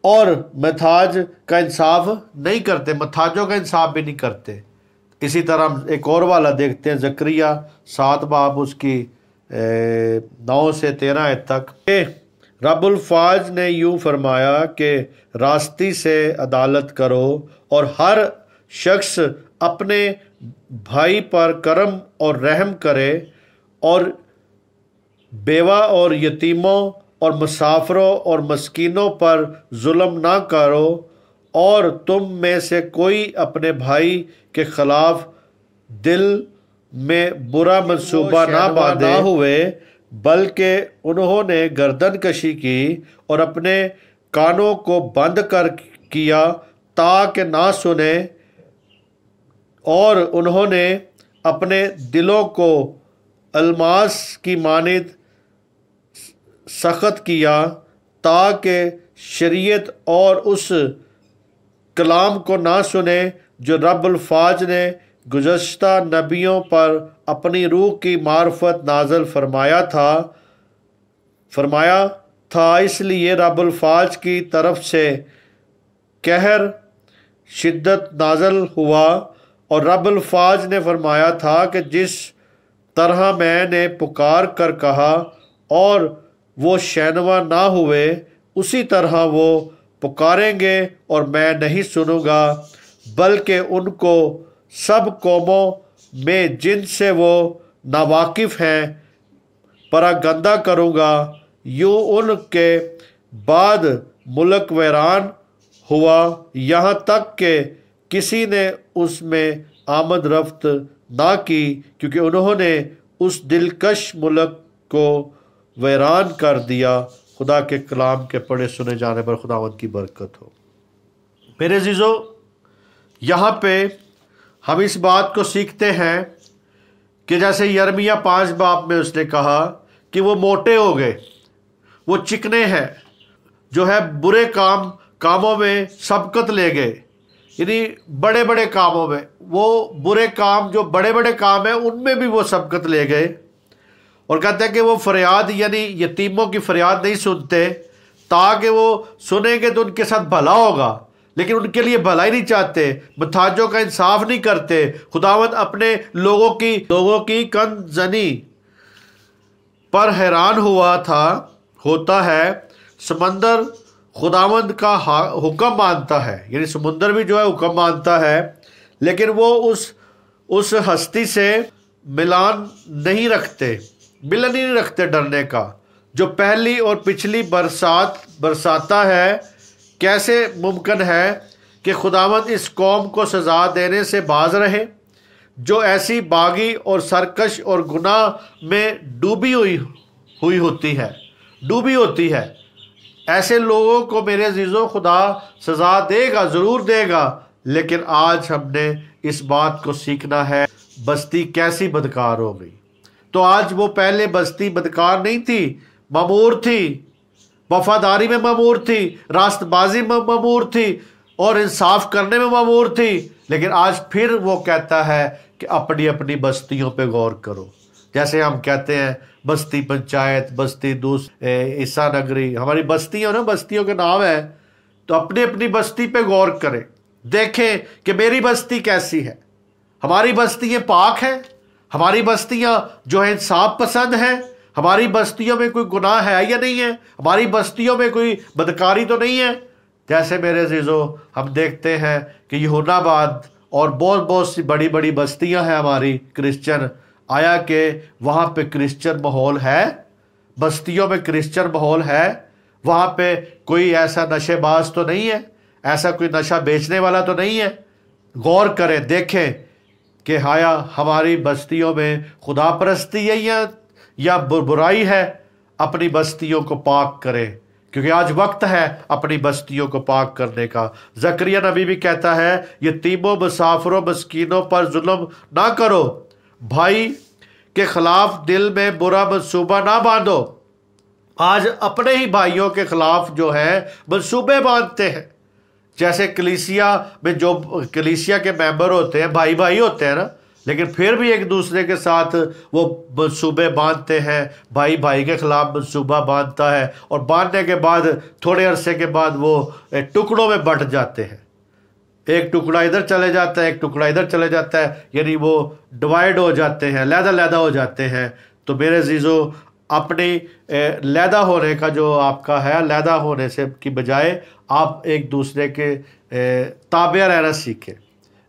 और मथाज का इंसाफ नहीं करते, मथाजों का इंसाफ भी नहीं करते। इसी तरह एक और वाला देखते हैं, ज़करिया 7 बाब उसकी 9 से 13 आयत तक। रब्बुल फाज ने यूँ फरमाया कि रास्ती से अदालत करो, और हर शख्स अपने भाई पर करम और रहम करे, और बेवा और यतीमों और मुसाफरों और मस्कीनों पर जुल्म ना करो, और तुम में से कोई अपने भाई के खिलाफ दिल में बुरा मंसूबा ना बांधे हुए, बल्कि उन्होंने गर्दन कशी की और अपने कानों को बंद कर किया ताकि ना सुने, और उन्होंने अपने दिलों को अलमास की मानिद सख्त किया ताकि शरीयत और उस कलाम को ना सुने जो रब्बुल फाज ने गुज़श्ता नबियों पर अपनी रूह की मार्फत नाज़िल फरमाया था। इसलिए रब्बुल फाज की तरफ से कहर शिद्दत नाज़िल हुआ और रब अल्फाज ने फरमाया था कि जिस तरह मैंने पुकार कर कहा और वो शैनवा ना हुए, उसी तरह वो पुकारेंगे और मैं नहीं सुनूंगा, बल्कि उनको सब कौमों में जिनसे वो नावाकिफ़ हैं परागंदा करूँगा। यूँ उनके बाद मुल्क वैरान हुआ, यहाँ तक कि किसी ने उसमें आमद रफ्त ना की, क्योंकि उन्होंने उस दिलकश मुल्क को वैरान कर दिया। खुदा के कलाम के पढ़े सुने जाने पर खुदावंद की बरकत हो। मेरे अजीज़ों, यहाँ पे हम इस बात को सीखते हैं कि जैसे यिर्मयाह 5 बाब में उसने कहा कि वो मोटे हो गए, वो चिकने हैं, जो है बुरे कामों में सबकत ले गए, यानी बड़े बड़े कामों में, वो बुरे काम जो बड़े बड़े काम हैं उनमें भी वो सबकत ले गए। और कहते हैं कि वो फरियाद यानी यतीमों की फरियाद नहीं सुनते, ताकि वो सुनेंगे तो उनके साथ भला होगा, लेकिन उनके लिए भला ही नहीं चाहते, मुताजों का इंसाफ नहीं करते। खुदावंद अपने लोगों की कंजनी पर हैरान होता है। समंदर खुदावंद का हुक्म मानता है, यानी समुंदर भी जो है हुक्म मानता है, लेकिन वो उस हस्ती से मिलन नहीं रखते डरने का, जो पहली और पिछली बरसाता है। कैसे मुमकिन है कि खुदावंद इस कौम को सज़ा देने से बाज रहे, जो ऐसी बागी और सरकश और गुनाह में डूबी होती है। ऐसे लोगों को मेरे अजीज़ों खुदा सज़ा देगा, ज़रूर देगा। लेकिन आज हमने इस बात को सीखना है, बस्ती कैसी बदकार हो गई। तो आज वो पहले बस्ती बदकार नहीं थी, ममूर थी, वफादारी में ममूर थी, रास्तबाजी में ममूर थी और इंसाफ करने में ममूर थी। लेकिन आज फिर वो कहता है कि अपनी अपनी बस्तियों पे गौर करो। जैसे हम कहते हैं बस्ती पंचायत, बस्ती ईसा नगरी, हमारी बस्तियाँ ना, बस्तियों के नाम है। तो अपनी अपनी बस्ती पे गौर करें, देखें कि मेरी बस्ती कैसी है। हमारी बस्तियाँ पाक हैं, हमारी बस्तियाँ जो है इंसाफ पसंद हैं, हमारी बस्तियों में कोई गुनाह है या नहीं है, हमारी बस्तियों में कोई बदकारी तो नहीं है। जैसे मेरे अजीज़ों हम देखते हैं कि यूहन्नाबाद और बहुत सी बड़ी बड़ी बस्तियां हैं हमारी क्रिश्चियन, आया कि वहाँ पे क्रिश्चियन माहौल है, बस्तियों में क्रिश्चियन माहौल है, वहाँ पे कोई ऐसा नशेबाज तो नहीं है, ऐसा कोई नशा बेचने वाला तो नहीं है। गौर करें, देखें कि हाया हमारी बस्तियों में खुदा परस्ती है या बुराई है। अपनी बस्तियों को पाक करें, क्योंकि आज वक्त है अपनी बस्तियों को पाक करने का। ज़करिया नबी भी कहता है, यतीमों, मुसाफिरों, मस्कीनों पर जुल्म ना करो, भाई के खिलाफ दिल में बुरा मंसूबा ना बांधो। आज अपने ही भाइयों के खिलाफ जो है मंसूबे बांधते हैं। जैसे कलीसिया में जो कलीसिया के मेंबर होते हैं, भाई भाई होते हैं ना, लेकिन फिर भी एक दूसरे के साथ वो मंसूबे बांधते हैं। भाई भाई के खिलाफ मंसूबा बांधता है और बांधने के बाद थोड़े अरसे के बाद वो टुकड़ों में बंट जाते हैं। एक टुकड़ा इधर चले जाता है, एक टुकड़ा इधर चले जाता है, यानी वो डिवाइड हो जाते हैं, लैदा होते जाते हैं। तो मेरे अजीज़ों, अपनी लैदा होने का जो आपका है, लैदा होने से की बजाय आप एक दूसरे के ताबिया रहना सीखें।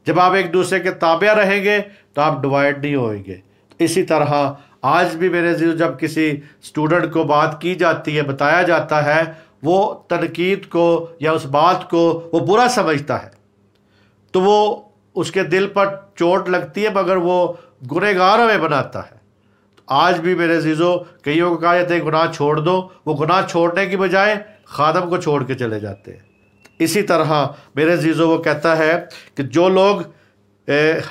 जब आप एक दूसरे के ताबिया रहेंगे तो आप डिवाइड नहीं होएंगे। इसी तरह आज भी मेरे अजीज़, जब किसी स्टूडेंट को बात की जाती है, बताया जाता है, वो तनकीद को या उस बात को वो बुरा समझता है, तो वो उसके दिल पर चोट लगती है, मगर वो गुनहगार हमें बनाता है। तो आज भी मेरे अजीज़ों, कईयों को कहा जाता है गुनाह छोड़ दो, वो गुनाह छोड़ने की बजाय खादम को छोड़ के चले जाते हैं। इसी तरह मेरे अजीज़ों, वो कहता है कि जो लोग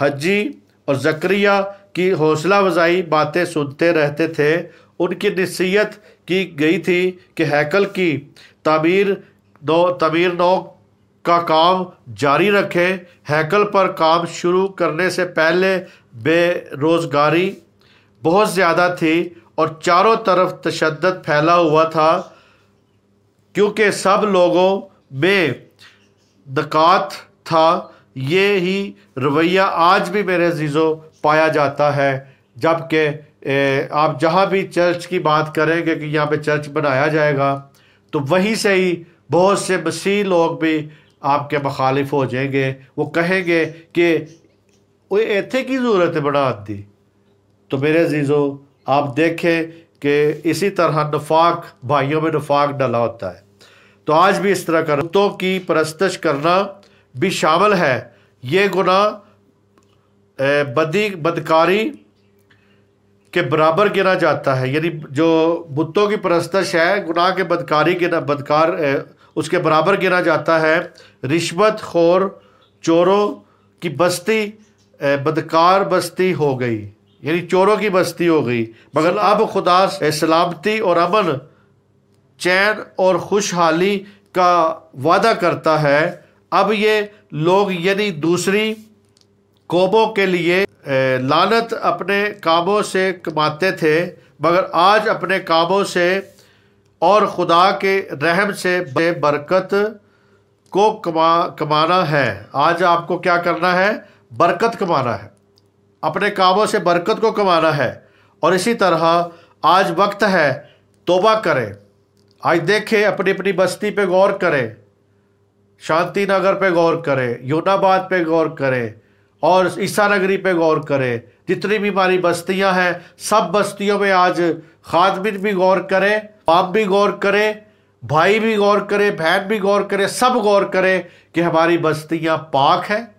हज्जी और ज़करिया की हौसला अफजाई बातें सुनते रहते थे, उनकी नसीहत की गई थी कि हैकल की तमीर नौ का काम जारी रखें। हैकल पर काम शुरू करने से पहले बेरोज़गारी बहुत ज़्यादा थी और चारों तरफ तशद्दुद फैला हुआ था, क्योंकि सब लोगों में दकात था ये ही रवैया आज भी मेरे अजीज़ों पाया जाता है। जबकि आप जहाँ भी चर्च की बात करेंगे कि यहाँ पे चर्च बनाया जाएगा, तो वहीं से ही बहुत से मसीह लोग भी आपके मुखालिफ हो जाएंगे। वो कहेंगे कि वो इत्थे की ज़रूरत है बना दी। तो मेरे अजीज़ों, आप देखें कि इसी तरह नफाक, भाइयों में नफाक डला होता है। तो आज भी इस तरह का बुतों की परस्तश करना भी शामिल है। ये गुनाह बदकारी के बराबर गिना जाता है। यानी जो बुतों की परस्तश है, गुनाह के बदकार उसके बराबर गिना जाता है। रिश्वत खोर चोरों की बस्ती बदकार बस्ती हो गई, यानी चोरों की बस्ती हो गई। मगर अब खुदा सलामती और अमन, चैन और खुशहाली का वादा करता है। अब ये लोग यानी दूसरी कौमों के लिए लानत अपने कामों से कमाते थे, मगर आज अपने कामों से और खुदा के रहम से बरकत को कमाना है। आज आपको क्या करना है? बरकत कमाना है, अपने कामों से बरकत को कमाना है। और इसी तरह आज वक्त है तौबा करें। आज देखें, अपनी अपनी बस्ती पे गौर करें, शांति नगर पे गौर करें, योनाबाद पे गौर करें और ईसा नगरी पे गौर करें। जितनी भी हमारी बस्तियां हैं, सब बस्तियों में आज खादमिन भी गौर करें, बाप भी गौर करें, भाई भी गौर करें, बहन भी गौर करें, सब गौर करें कि हमारी बस्तियां पाक हैं,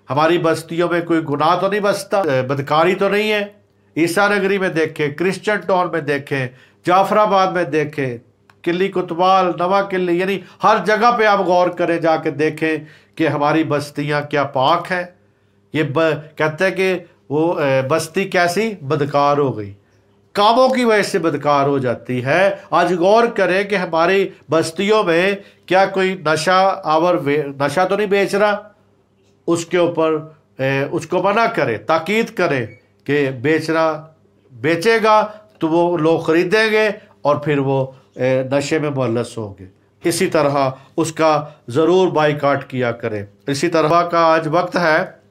हमारी बस्तियों में कोई गुनाह तो नहीं बसता, बदकारी तो नहीं है। ईसा नगरी में देखें, क्रिश्चियन टाउन में देखें, जाफराबाद में देखें, किली कुतवाल, नवा किली, यानी हर जगह पे आप गौर करें, जाके देखें कि हमारी बस्तियां क्या पाक हैं। ये कहते हैं कि वो बस्ती कैसी बदकार हो गई, कामों की वजह से बदकार हो जाती है। आज गौर करें कि हमारी बस्तियों में क्या कोई नशा तो नहीं बेच रहा, उसके ऊपर उसको मना करें, ताकीद करें कि बेचेगा तो वो लोग खरीदेंगे और फिर वो नशे में मुलस होंगे। इसी तरह उसका ज़रूर बाइकाट किया करें। इसी तरह का आज वक्त है,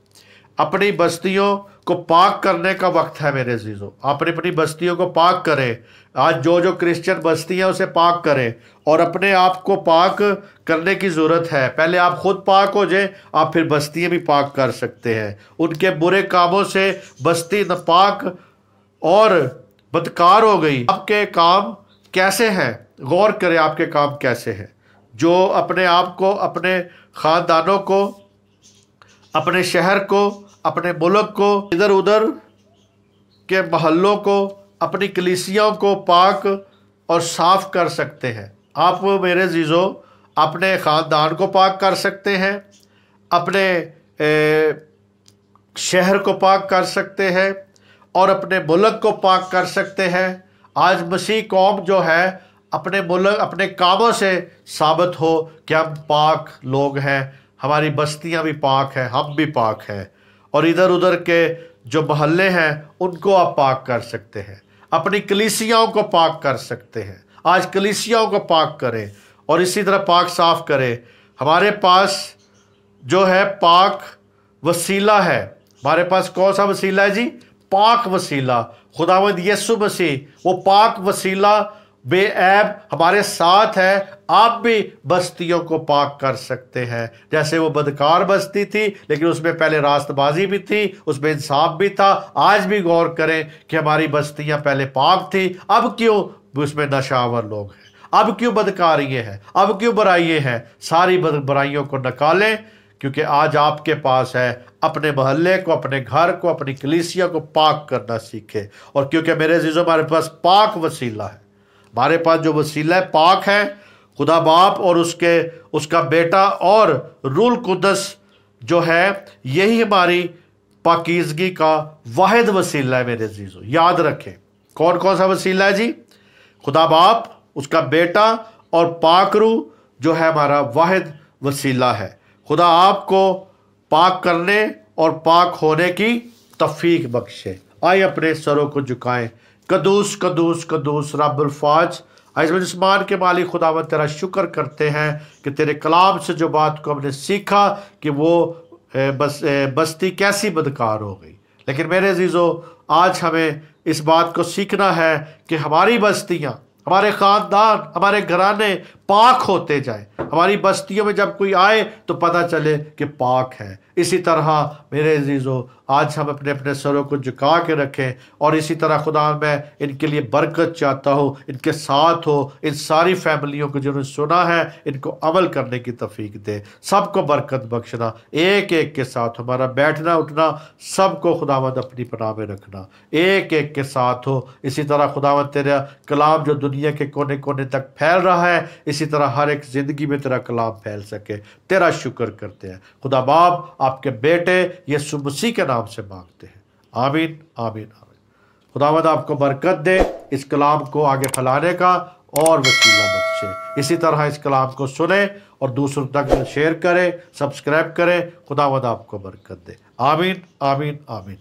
अपनी बस्तियों को पाक करने का वक्त है मेरे अजीज़ों। अपनी अपनी बस्तियों को पाक करें। आज जो क्रिश्चियन बस्तियां उसे पाक करें और अपने आप को पाक करने की ज़रूरत है। पहले आप खुद पाक हो जाए, आप फिर बस्तियां भी पाक कर सकते हैं। उनके बुरे कामों से बस्ती नापाक और बदकार हो गई। आपके काम कैसे हैं? गौर करें, आपके काम कैसे हैं। जो अपने आप को, अपने ख़ानदानों को, अपने शहर को, अपने मुल्क को, इधर उधर के महल्लों को, अपनी कलीसियाओं को पाक और साफ कर सकते हैं। आप मेरे अजीज़ों अपने ख़ानदान को पाक कर सकते हैं, अपने शहर को पाक कर सकते हैं और अपने मुल्क को पाक कर सकते हैं। आज मसीह कौम जो है अपने मुल्क, अपने कामों से साबित हो कि हम पाक लोग हैं, हमारी बस्तियां भी पाक हैं, हम भी पाक हैं। और इधर उधर के जो महल्ले हैं उनको आप पाक कर सकते हैं, अपनी कलीसियाओं को पाक कर सकते हैं। आज कलीसियाओं को पाक करें और इसी तरह पाक साफ करें। हमारे पास जो है पाक वसीला है। हमारे पास कौन सा वसीला है जी? पाक वसीला, खुदावंद यीशु मसीह, वो पाक वसीला बेऐब हमारे साथ है। आप भी बस्तियों को पाक कर सकते हैं। जैसे वो बदकार बस्ती थी, लेकिन उसमें पहले रास्तबाजी भी थी, उसमें इंसाफ भी था। आज भी गौर करें कि हमारी बस्तियां पहले पाक थी, अब क्यों उसमें नशावर लोग हैं, अब क्यों बदकारियाँ हैं, अब क्यों बुराइयाँ हैं। सारी बुराइयों को निकालें, क्योंकि आज आपके पास है। अपने मोहल्ले को, अपने घर को, अपनी कलीसिया को पाक करना सीखे। और क्योंकि मेरे अजीज़ों हमारे पास पाक वसीला है, हमारे पास जो वसीला है पाक है, खुदा बाप और उसका बेटा और रूल कुदस जो है, यही हमारी पाकीज़गी का वाहिद वसीला है मेरे अजीज़ों। याद रखें, कौन कौन सा वसीला है जी? खुदा बाप, उसका बेटा और पाक रूह जो है हमारा वाहिद वसीला है। खुदा आपको पाक करने और पाक होने की तौफीक बख्शे। आइए अपने सरों को झुकाएं। कदूस कदूस कदूस रब्बुल फाज, जिस्मान के मालिक खुदावंद तेरा शुक्र करते हैं कि तेरे कलाम से जो बात को हमने सीखा कि वो बस्ती कैसी बदकार हो गई। लेकिन मेरे अजीज़ों, आज हमें इस बात को सीखना है कि हमारी बस्तियाँ, हमारे ख़ानदान, हमारे घराने पाक होते जाए। हमारी बस्तियों में जब कोई आए तो पता चले कि पाक है। इसी तरह मेरे अजीज़ों, आज हम अपने अपने सरों को झुका के रखें और इसी तरह खुदा मैं इनके लिए बरकत चाहता हूँ, इनके साथ हो, इन सारी फैमिलियों को जिन्होंने सुना है इनको अमल करने की तौफीक दे, सबको बरकत बख्शना, एक एक के साथ हमारा बैठना उठना सबको खुदावंद अपनी पनाह में रखना, एक एक के साथ हो। इसी तरह खुदावंद तेरा कलाम जो दुनिया के कोने कोने तक फैल रहा है, इसी तरह हर एक ज़िंदगी में तेरा कलाम फैल सके। तेरा शुक्र करते हैं खुदा बाप, आपके बेटे यीशु मसीह के नाम से मांगते हैं, आमीन आमीन आमीन। खुदावंद आपको बरकत दे, इस कलाम को आगे फैलाने का और वसीला बख्शे। इसी तरह इस कलाम को सुने और दूसरों तक शेयर करें, सब्सक्राइब करें। खुदावंद आपको बरकत दे, आमीन आमीन आमीन।